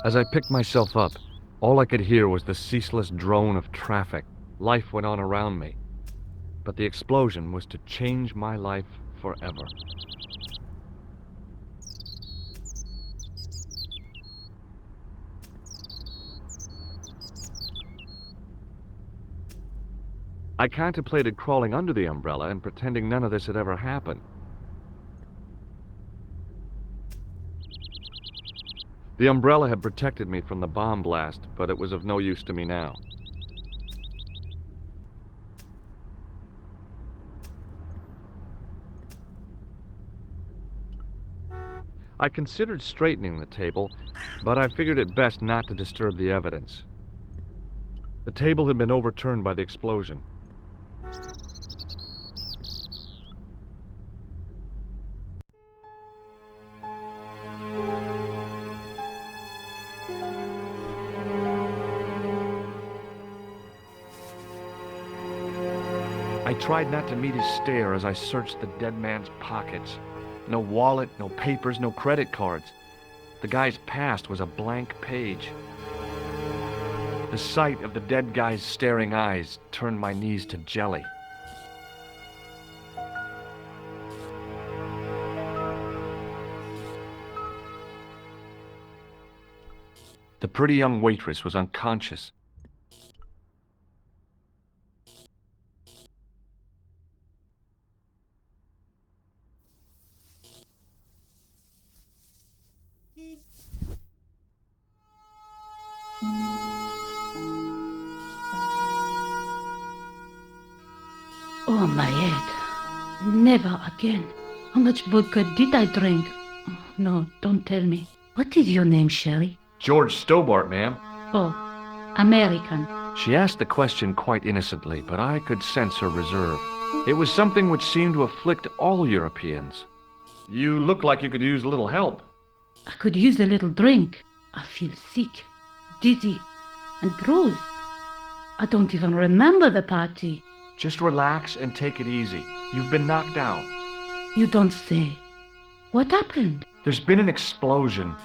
As I picked myself up, all I could hear was the ceaseless drone of traffic. Life went on around me, but the explosion was to change my life forever. I contemplated crawling under the umbrella and pretending none of this had ever happened. The umbrella had protected me from the bomb blast, but it was of no use to me now. I considered straightening the table, but I figured it best not to disturb the evidence. The table had been overturned by the explosion. I tried not to meet his stare as I searched the dead man's pockets. No wallet, no papers, no credit cards. The guy's past was a blank page. The sight of the dead guy's staring eyes turned my knees to jelly. The pretty young waitress was unconscious. Oh, my head. Never again. How much vodka did I drink? No, don't tell me. What is your name, Sherry? George Stobart, ma'am. Oh, American. She asked the question quite innocently, but I could sense her reserve. It was something which seemed to afflict all Europeans. You look like you could use a little help. I could use a little drink. I feel sick, dizzy, and bruised. I don't even remember the party. Just relax and take it easy. You've been knocked out. You don't say. What happened? There's been an explosion.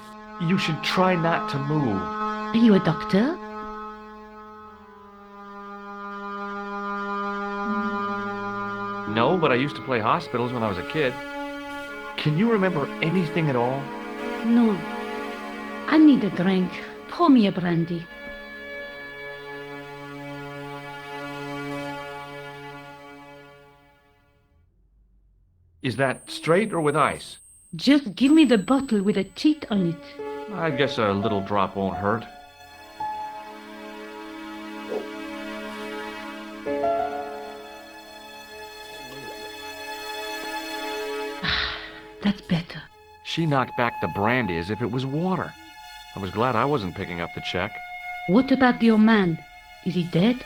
You should try not to move. Are you a doctor? No, but I used to play hospitals when I was a kid. Can you remember anything at all? No. I need a drink. Pour me a brandy. Is that straight or with ice? Just give me the bottle with a teat on it. I guess a little drop won't hurt. That's better. She knocked back the brandy as if it was water. I was glad I wasn't picking up the check. What about your man? Is he dead?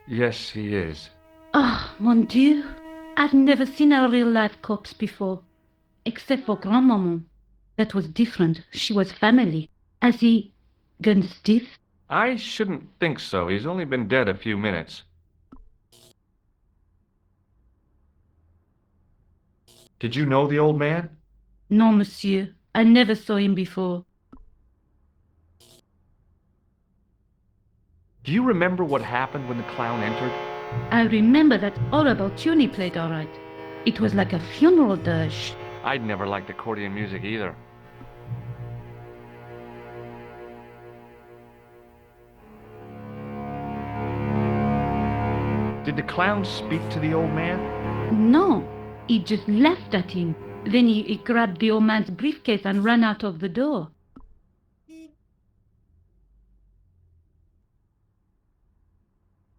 Yes, he is. Ah, mon Dieu. I've never seen a real-life corpse before. Except for Grandmaman. That was different. She was family. Has he gone stiff? I shouldn't think so. He's only been dead a few minutes. Did you know the old man? No, monsieur. I never saw him before. Do you remember what happened when the clown entered? I remember that All About Uni played all right. It was like a funeral dirge. I'd never liked accordion music either. Did the clown speak to the old man? No, he just laughed at him. Then he grabbed the old man's briefcase and ran out of the door.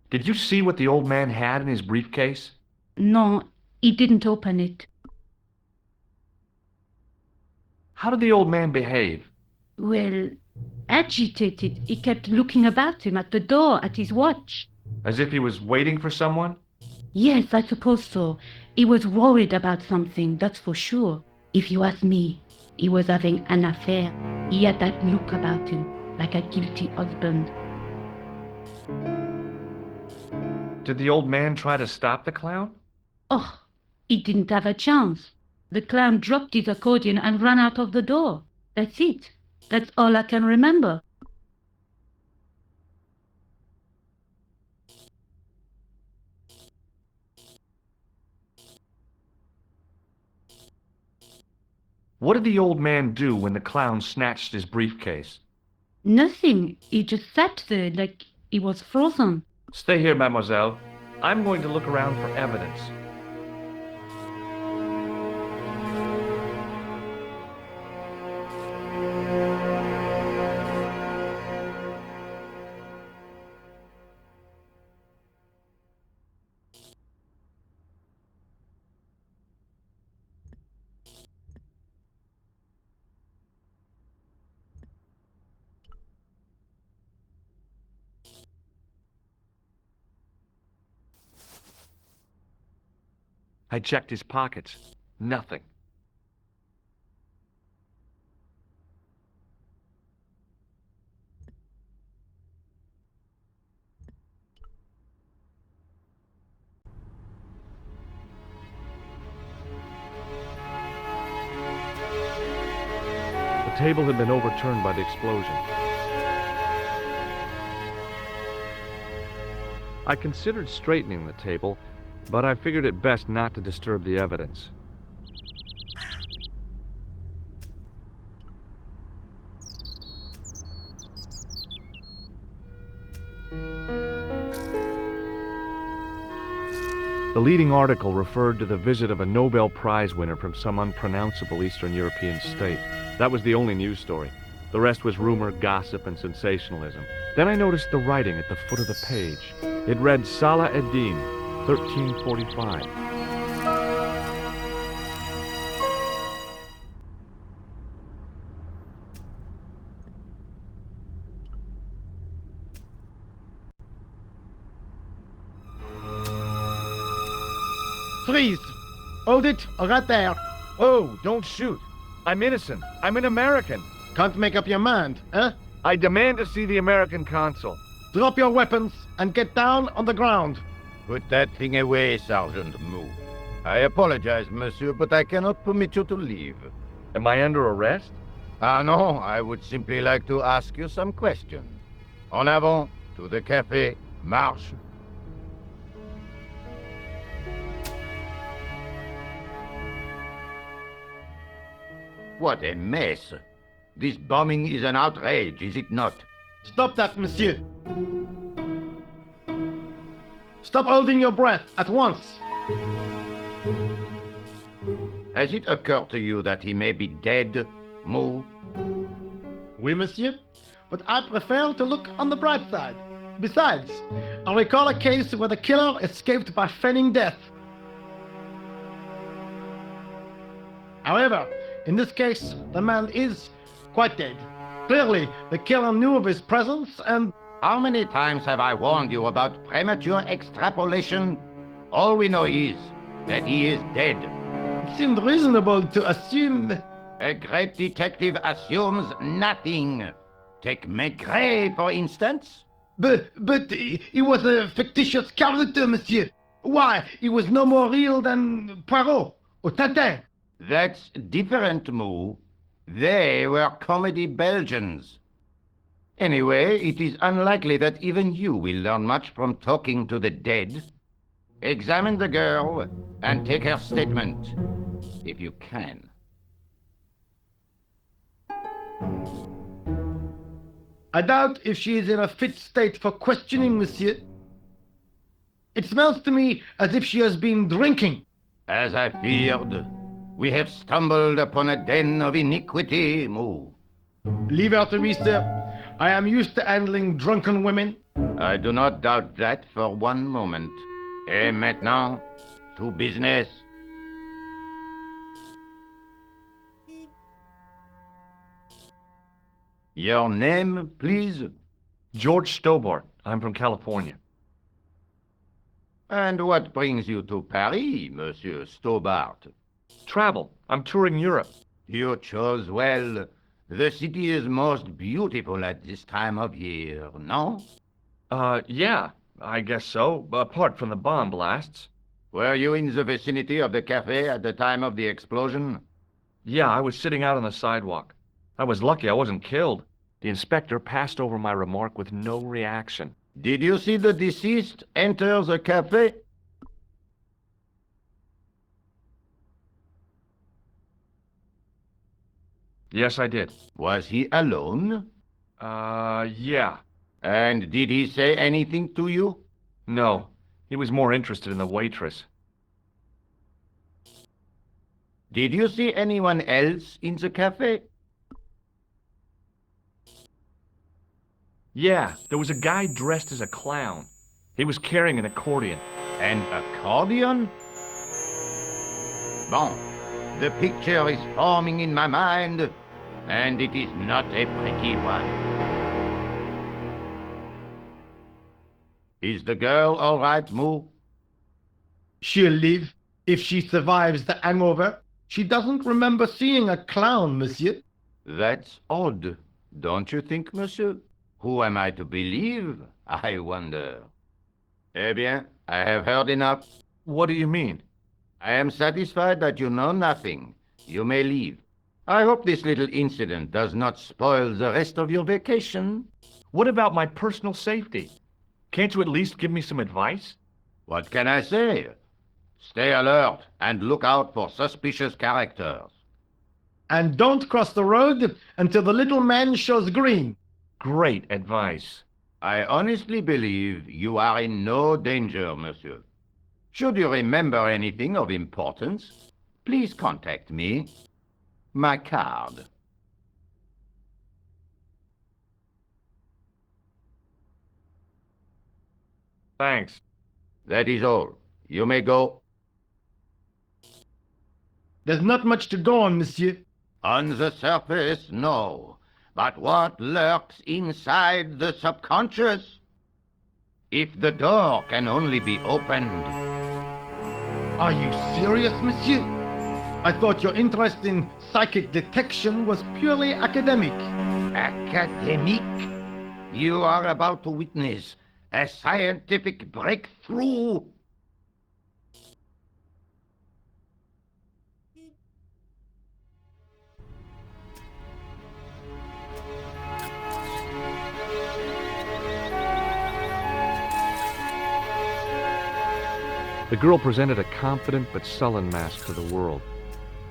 Did you see what the old man had in his briefcase? No, he didn't open it. How did the old man behave? Well, agitated. He kept looking about him at the door, at his watch. As if he was waiting for someone? Yes, I suppose so. He was worried about something, that's for sure. If you ask me, he was having an affair. He had that look about him, like a guilty husband. Did the old man try to stop the clown? Oh, he didn't have a chance. The clown dropped his accordion and ran out of the door. That's it. That's all I can remember. What did the old man do when the clown snatched his briefcase? Nothing. He just sat there like he was frozen. Stay here, mademoiselle. I'm going to look around for evidence. I checked his pockets. Nothing. The table had been overturned by the explosion. I considered straightening the table, but I figured it best not to disturb the evidence. The leading article referred to the visit of a Nobel Prize winner from some unpronounceable Eastern European state. That was the only news story. The rest was rumor, gossip, and sensationalism. Then I noticed the writing at the foot of the page. It read Salah ad-Din, 1345. Freeze! Hold it, right there. Oh, don't shoot. I'm innocent. I'm an American. Can't make up your mind, eh? I demand to see the American consul. Drop your weapons and get down on the ground. Put that thing away, Sergeant Moo. I apologize, monsieur, but I cannot permit you to leave. Am I under arrest? Ah, no, I would simply like to ask you some questions. En avant, to the café, marche. What a mess. This bombing is an outrage, is it not? Stop that, monsieur. Stop holding your breath at once. Has it occurred to you that he may be dead, Moo? Oui, monsieur. But I prefer to look on the bright side. Besides, I recall a case where the killer escaped by feigning death. However, in this case, the man is quite dead. Clearly, the killer knew of his presence and... How many times have I warned you about premature extrapolation? All we know is that he is dead. It seemed reasonable to assume... A great detective assumes nothing. Take Maigret, for instance. But he was a fictitious character, monsieur. Why, he was no more real than Poirot or Tintin. That's different, Moo. They were comedy Belgians. Anyway, it is unlikely that even you will learn much from talking to the dead. Examine the girl and take her statement, if you can. I doubt if she is in a fit state for questioning, monsieur. It smells to me as if she has been drinking. As I feared, we have stumbled upon a den of iniquity, Moo. Leave her to me, sir. I am used to handling drunken women. I do not doubt that for one moment. Et maintenant, to business. Your name, please? George Stobart. I'm from California. And what brings you to Paris, Monsieur Stobart? Travel. I'm touring Europe. You chose well. The city is most beautiful at this time of year, no? Yeah. I guess so, apart from the bomb blasts. Were you in the vicinity of the cafe at the time of the explosion? Yeah, I was sitting out on the sidewalk. I was lucky I wasn't killed. The inspector passed over my remark with no reaction. Did you see the deceased enter the cafe? Yes, I did. Was he alone? Yeah. And did he say anything to you? No, he was more interested in the waitress. Did you see anyone else in the cafe? Yeah, there was a guy dressed as a clown. He was carrying an accordion. An accordion? Bon, the picture is forming in my mind, and it is not a pretty one. Is the girl all right, Moo? She'll live if she survives the hangover. She doesn't remember seeing a clown, monsieur. That's odd, don't you think, monsieur? Who am I to believe, I wonder? Eh bien, I have heard enough. What do you mean? I am satisfied that you know nothing. You may leave. I hope this little incident does not spoil the rest of your vacation. What about my personal safety? Can't you at least give me some advice? What can I say? Stay alert and look out for suspicious characters. And don't cross the road until the little man shows green. Great advice. I honestly believe you are in no danger, monsieur. Should you remember anything of importance, please contact me. My card. Thanks. That is all. You may go. There's not much to go on, monsieur. On the surface, no. But what lurks inside the subconscious? If the door can only be opened. Are you serious, monsieur? I thought your interest in psychic detection was purely academic. Academic? You are about to witness a scientific breakthrough. The girl presented a confident but sullen mask to the world,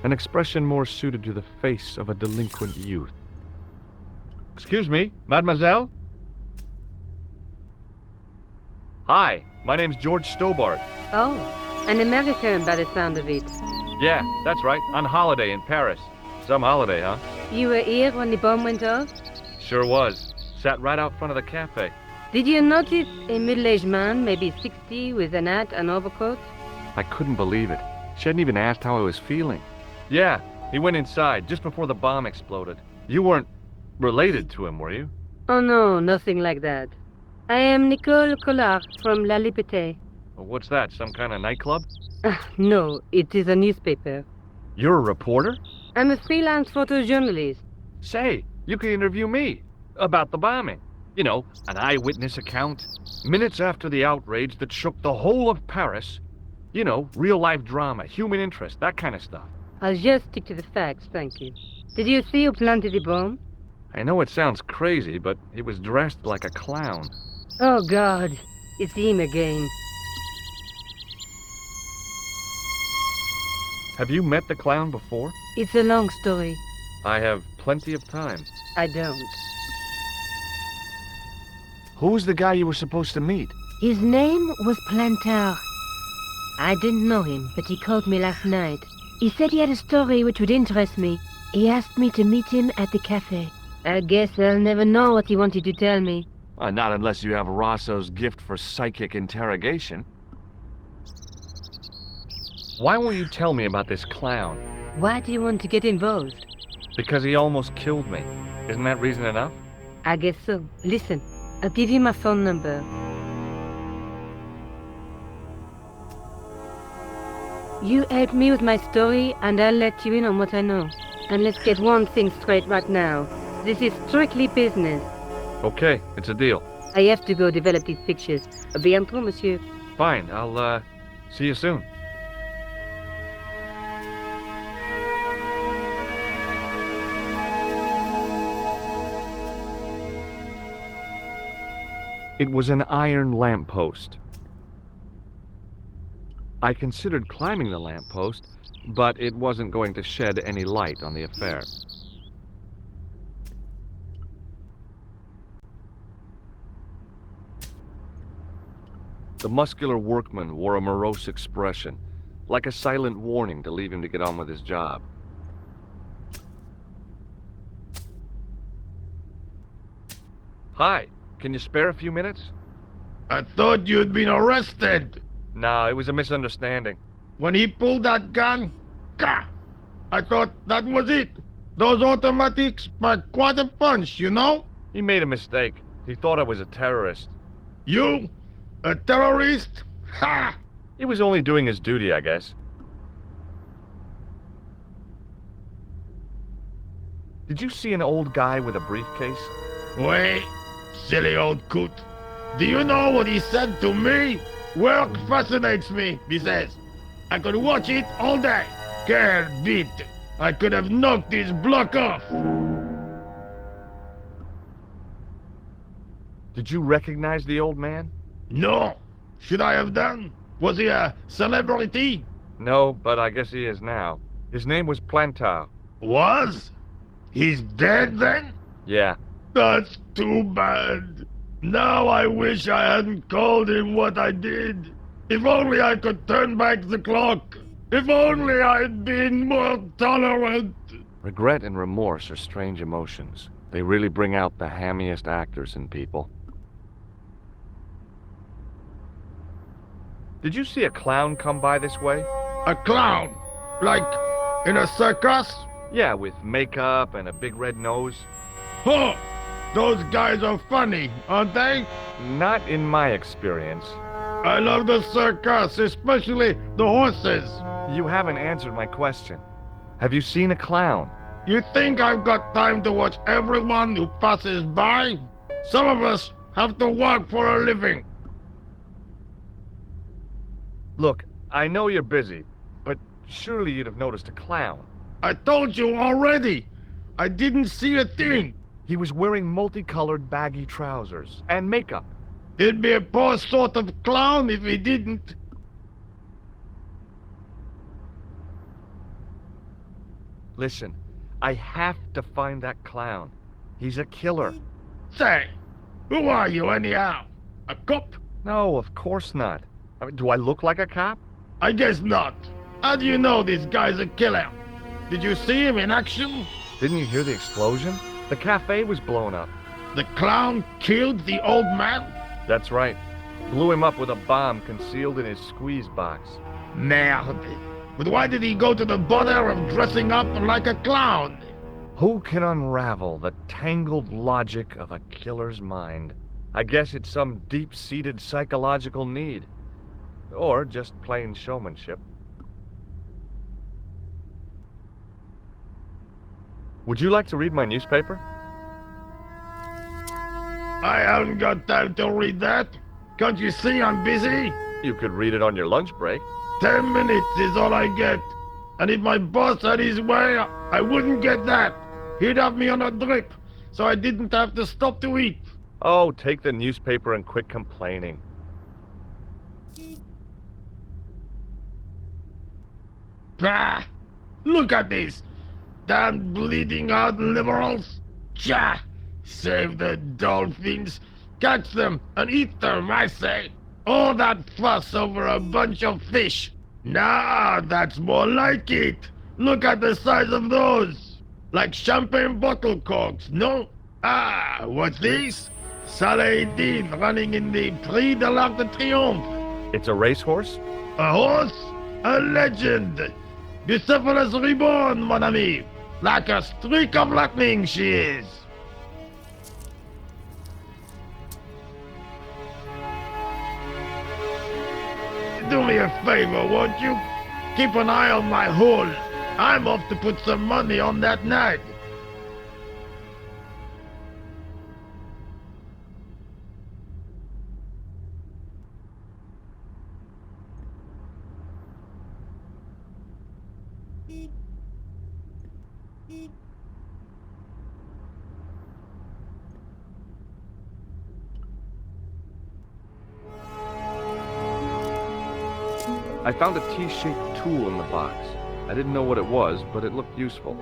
an expression more suited to the face of a delinquent youth. Excuse me, mademoiselle? Hi, my name's George Stobart. Oh, an American by the sound of it. Yeah, that's right, on holiday in Paris. Some holiday, huh? You were here when the bomb went off? Sure was. Sat right out front of the cafe. Did you notice a middle-aged man, maybe 60, with an hat and overcoat? I couldn't believe it. She hadn't even asked how I was feeling. Yeah, he went inside just before the bomb exploded. You weren't related to him, were you? Oh no, nothing like that. I am Nicole Collard from La Liberté. What's that, some kind of nightclub? No, it is a newspaper. You're a reporter? I'm a freelance photojournalist. Say, you could interview me about the bombing. You know, an eyewitness account. Minutes after the outrage that shook the whole of Paris. You know, real-life drama, human interest, that kind of stuff. I'll just stick to the facts, thank you. Did you see who planted the bomb? I know it sounds crazy, but he was dressed like a clown. Oh God, it's him again. Have you met the clown before? It's a long story. I have plenty of time. I don't. Who's the guy you were supposed to meet? His name was Plantar. I didn't know him, but he called me last night. He said he had a story which would interest me. He asked me to meet him at the cafe. I guess I'll never know what he wanted to tell me. Not unless you have Rosso's gift for psychic interrogation. Why won't you tell me about this clown? Why do you want to get involved? Because he almost killed me. Isn't that reason enough? I guess so. Listen, I'll give you my phone number. You help me with my story and I'll let you in on what I know. And let's get one thing straight right now. This is strictly business. Okay, it's a deal. I have to go develop these pictures. À bientôt, monsieur. Fine, I'll, see you soon. It was an iron lamppost. I considered climbing the lamppost, but it wasn't going to shed any light on the affair. The muscular workman wore a morose expression, like a silent warning to leave him to get on with his job. Hi, can you spare a few minutes? I thought you'd been arrested. No, it was a misunderstanding. When he pulled that gun, gah, I thought that was it. Those automatics pack quite a punch, you know? He made a mistake. He thought I was a terrorist. You? A terrorist? Ha! He was only doing his duty, I guess. Did you see an old guy with a briefcase? Wait, silly old coot. Do you know what he said to me? Work fascinates me, he says. I could watch it all day. Quel bit. I could have knocked his block off. Did you recognize the old man? No. Should I have done? Was he a celebrity? No, but I guess he is now. His name was Plantar. Was? He's dead then? Yeah. That's too bad. Now I wish I hadn't called him what I did. If only I could turn back the clock. If only I'd been more tolerant. Regret and remorse are strange emotions. They really bring out the hammiest actors in people. Did you see a clown come by this way? A clown? Like in a circus? Yeah, with makeup and a big red nose. Huh! Those guys are funny, aren't they? Not in my experience. I love the circus, especially the horses. You haven't answered my question. Have you seen a clown? You think I've got time to watch everyone who passes by? Some of us have to work for a living. Look, I know you're busy, but surely you'd have noticed a clown. I told you already. I didn't see a thing. He was wearing multicolored baggy trousers and makeup. He'd be a poor sort of clown if he didn't. Listen, I have to find that clown. He's a killer. Say, who are you anyhow? A cop? No, of course not. I mean, do I look like a cop? I guess not. How do you know this guy's a killer? Did you see him in action? Didn't you hear the explosion? The cafe was blown up. The clown killed the old man? That's right. Blew him up with a bomb concealed in his squeeze box. Merde. But why did he go to the bother of dressing up like a clown? Who can unravel the tangled logic of a killer's mind? I guess it's some deep-seated psychological need. Or just plain showmanship. Would you like to read my newspaper? I haven't got time to read that. Can't you see I'm busy? You could read it on your lunch break. 10 minutes is all I get. And if my boss had his way, I wouldn't get that. He'd have me on a drip, so I didn't have to stop to eat. Oh, take the newspaper and quit complaining. Bah! Look at this. Damn bleeding out liberals. Tja! Save the dolphins. Catch them and eat them, I say. All that fuss over a bunch of fish. Nah, that's more like it. Look at the size of those. Like champagne bottle corks, no? Ah, what's this? Saladin running in the Prix de l'Arc de Triomphe. It's a racehorse? A horse? A legend. Bucephalus reborn, mon ami. Like a streak of lightning she is. Do me a favor, won't you? Keep an eye on my hole. I'm off to put some money on that nag. I found a T-shaped tool in the box. I didn't know what it was, but it looked useful.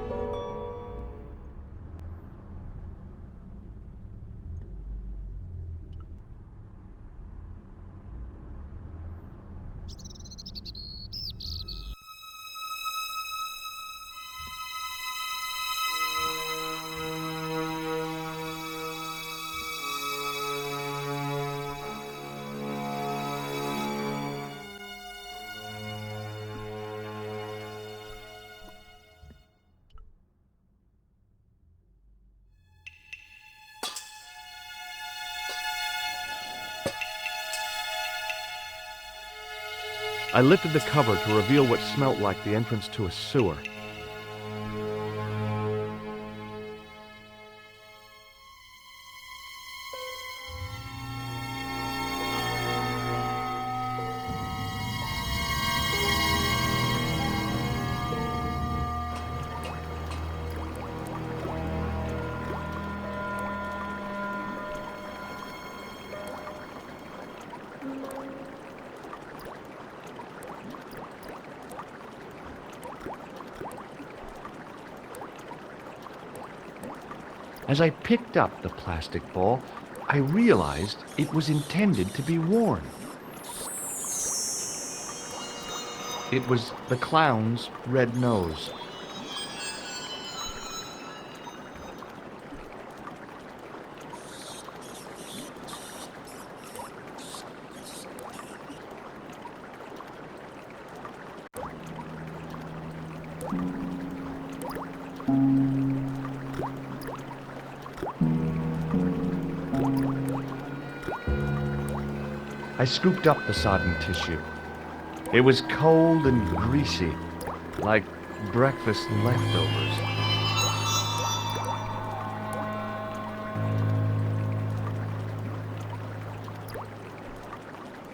I lifted the cover to reveal what smelt like the entrance to a sewer. As I picked up the plastic ball, I realized it was intended to be worn. It was the clown's red nose. I scooped up the sodden tissue. It was cold and greasy, like breakfast leftovers.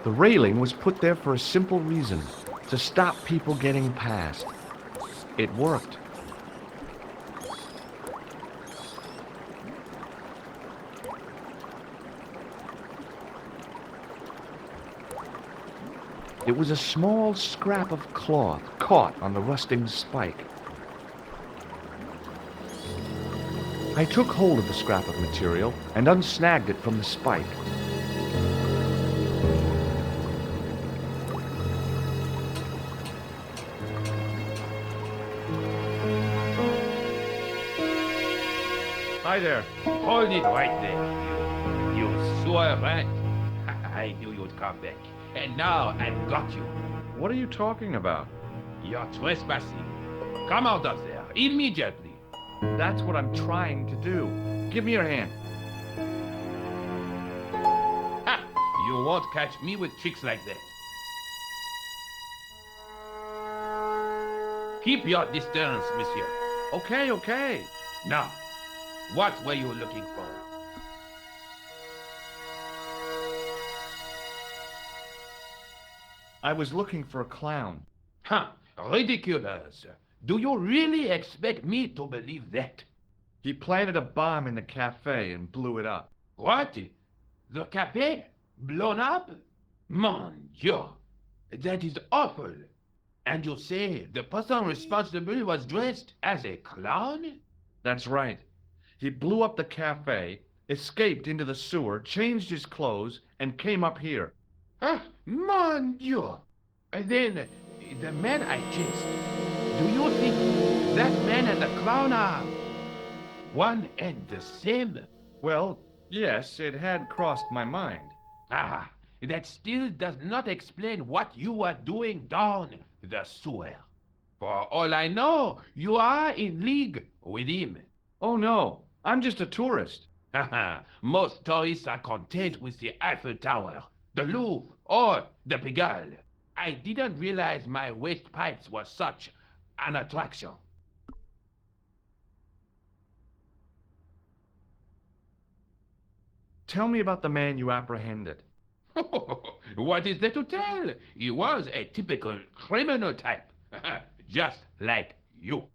The railing was put there for a simple reason, to stop people getting past. It worked. It was a small scrap of cloth caught on the rusting spike. I took hold of the scrap of material and unsnagged it from the spike. Hi there. Hold it right there, you sewer rat. I knew you'd come back. And now I've got you. What are you talking about? You're trespassing. Come out of there, immediately. That's what I'm trying to do. Give me your hand. Ha! You won't catch me with tricks like that. Keep your distance, monsieur. Okay, okay. Now, what were you looking for? I was looking for a clown. Huh, ridiculous. Do you really expect me to believe that? He planted a bomb in the cafe and blew it up. What? The cafe? Blown up? Mon Dieu, that is awful. And you say the person responsible was dressed as a clown? That's right. He blew up the cafe, escaped into the sewer, changed his clothes, and came up here. Ah, mon Dieu. Then, the man I chased, do you think that man and the clown are one and the same? Well, yes, it had crossed my mind. Ah, that still does not explain what you were doing down the sewer. For all I know, you are in league with him. Oh no, I'm just a tourist. Haha, most tourists are content with the Eiffel Tower, the Louvre, or the Pigalle. I didn't realize my waste pipes were such an attraction. Tell me about the man you apprehended. What is there to tell? He was a typical criminal type, just like you.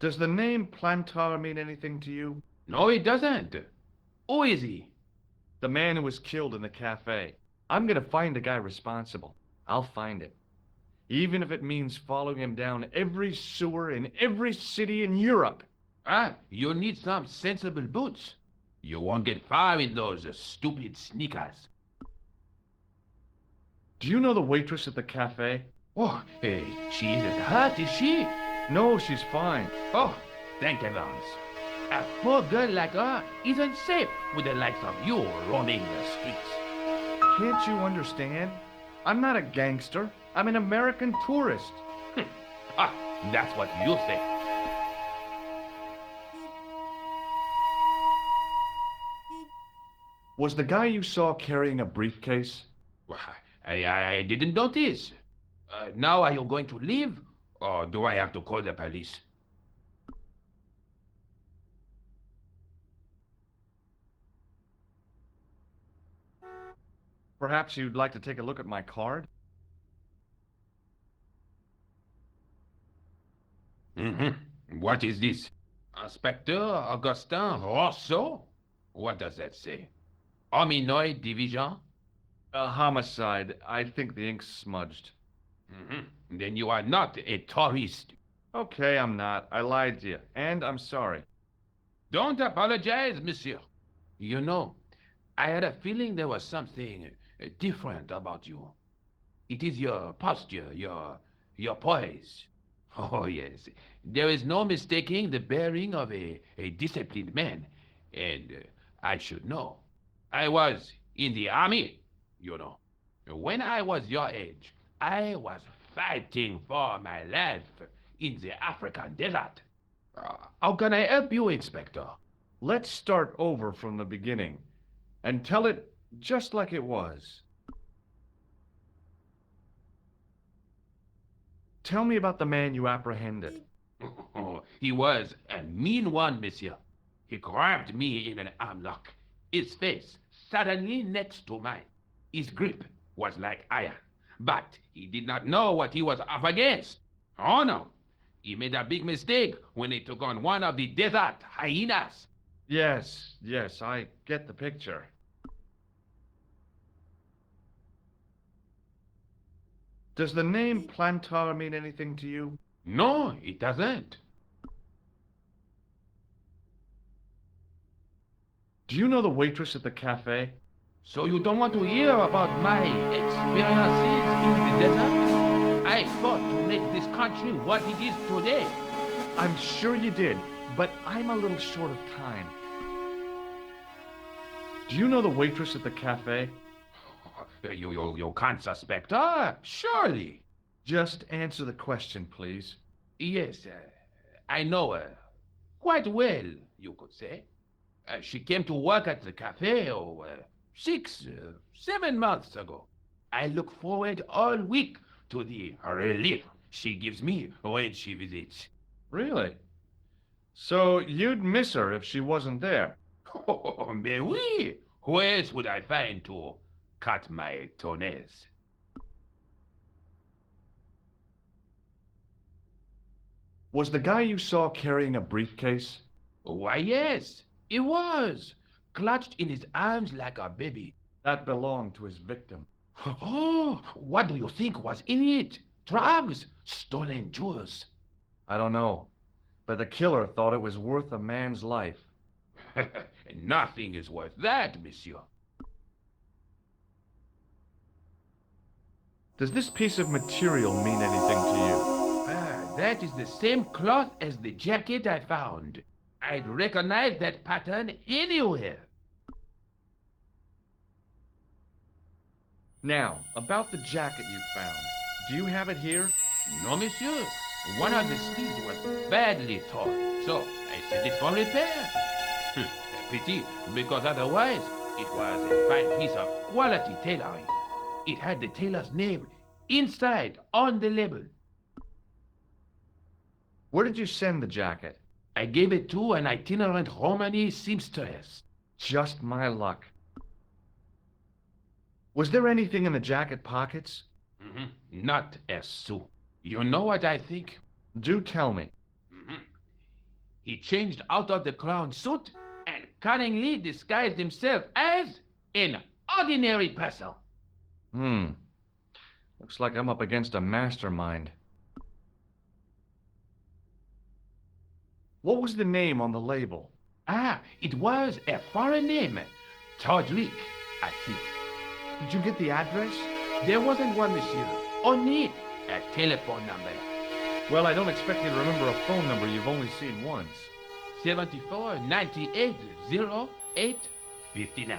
Does the name Plantar mean anything to you? No, it doesn't. Who is he? The man who was killed in the cafe. I'm gonna find the guy responsible. I'll find him. Even if it means following him down every sewer in every city in Europe. Ah, you need some sensible boots. You won't get far in those stupid sneakers. Do you know the waitress at the cafe? Oh, hey, she isn't hurt, is she? No, she's fine. Oh, thank heavens. A poor girl like her isn't safe with the likes of you roaming the streets. Can't you understand? I'm not a gangster. I'm an American tourist. Ah, that's what you say. Was the guy you saw carrying a briefcase? Well, I didn't notice. Now are you going to leave? Or do I have to call the police? Perhaps you'd like to take a look at my card? Mm-hmm. What is this? Inspector Augustin Rousseau? What does that say? Hominoid Division? A homicide. I think the ink's smudged. Mm-hmm. Then you are not a tourist. Okay, I'm not. I lied to you. And I'm sorry. Don't apologize, monsieur. You know, I had a feeling there was something different about you. It is your posture, your poise. Oh, yes. There is no mistaking the bearing of a disciplined man. And I should know. I was in the army, you know. When I was your age, I was fighting for my life in the African desert. How can I help you, Inspector? Let's start over from the beginning and tell it just like it was. Tell me about the man you apprehended. Oh, he was a mean one, monsieur. He grabbed me in an armlock, his face suddenly next to mine. His grip was like iron, but he did not know what he was up against. Oh no, he made a big mistake when he took on one of the desert hyenas. Yes, I get the picture. Does the name Plantar mean anything to you? No, it doesn't. Do you know the waitress at the cafe? So you don't want to hear about my experiences in the desert? I fought to make this country what it is today. I'm sure you did, but I'm a little short of time. Do you know the waitress at the cafe? You can't suspect her, surely. Just answer the question, please. Yes, I know her. Quite well, you could say. She came to work at the cafe, 6, 7 months ago. I look forward all week to the relief she gives me when she visits. Really? So you'd miss her if she wasn't there? Oh, mais oui! Who else would I find to cut my toenails? Was the guy you saw carrying a briefcase? Why, yes, he was. Clutched in his arms like a baby. That belonged to his victim. Oh, what do you think was in it? Drugs? Stolen jewels? I don't know, but the killer thought it was worth a man's life. Nothing is worth that, monsieur. Does this piece of material mean anything to you? That is the same cloth as the jacket I found. I'd recognize that pattern anywhere. Now, about the jacket you found. Do you have it here? No, monsieur. One of the sleeves was badly torn, so I sent it for repair. Pity, because otherwise it was a fine piece of quality tailoring. It had the tailor's name inside on the label. Where did you send the jacket? I gave it to an itinerant Romany seamstress. Just my luck. Was there anything in the jacket pockets? Not a sou. You know what I think? Do tell me. He changed out of the clown suit and cunningly disguised himself as an ordinary person. Looks like I'm up against a mastermind. What was the name on the label? Ah, it was a foreign name. Todrick, I think. Did you get the address? There wasn't one, monsieur. Only a telephone number. Well, I don't expect you to remember a phone number you've only seen once. 74 98 08 59.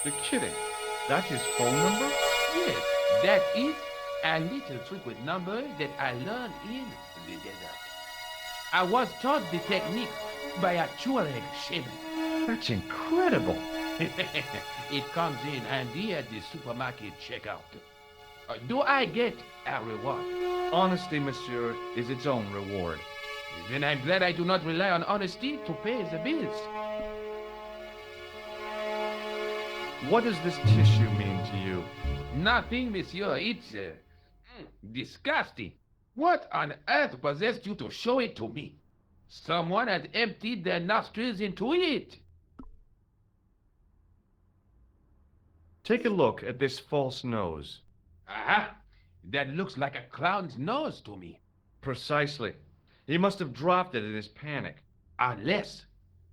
You're kidding. That's his phone number? Yes, that is a little trick with numbers that I learned in the desert. I was taught the technique by a Tuareg shaman. That's incredible. It comes in handy at the supermarket checkout. Do I get a reward? Honesty, monsieur, is its own reward. Then I'm glad I do not rely on honesty to pay the bills. What does this tissue mean to you? Nothing, monsieur. It's disgusting. What on earth possessed you to show it to me? Someone had emptied their nostrils into it. Take a look at this false nose. Aha! That looks like a clown's nose to me. Precisely. He must have dropped it in his panic. Unless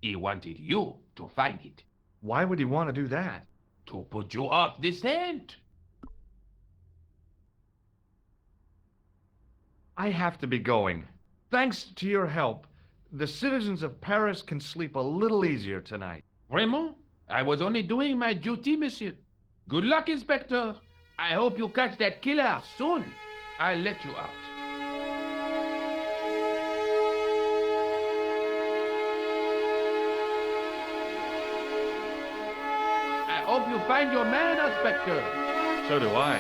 he wanted you to find it. Why would he want to do that? To put you off the scent. I have to be going. Thanks to your help, the citizens of Paris can sleep a little easier tonight. Raymond, I was only doing my duty, monsieur. Good luck, Inspector. I hope you catch that killer soon. I'll let you out. I hope you find your man, Inspector. So do I.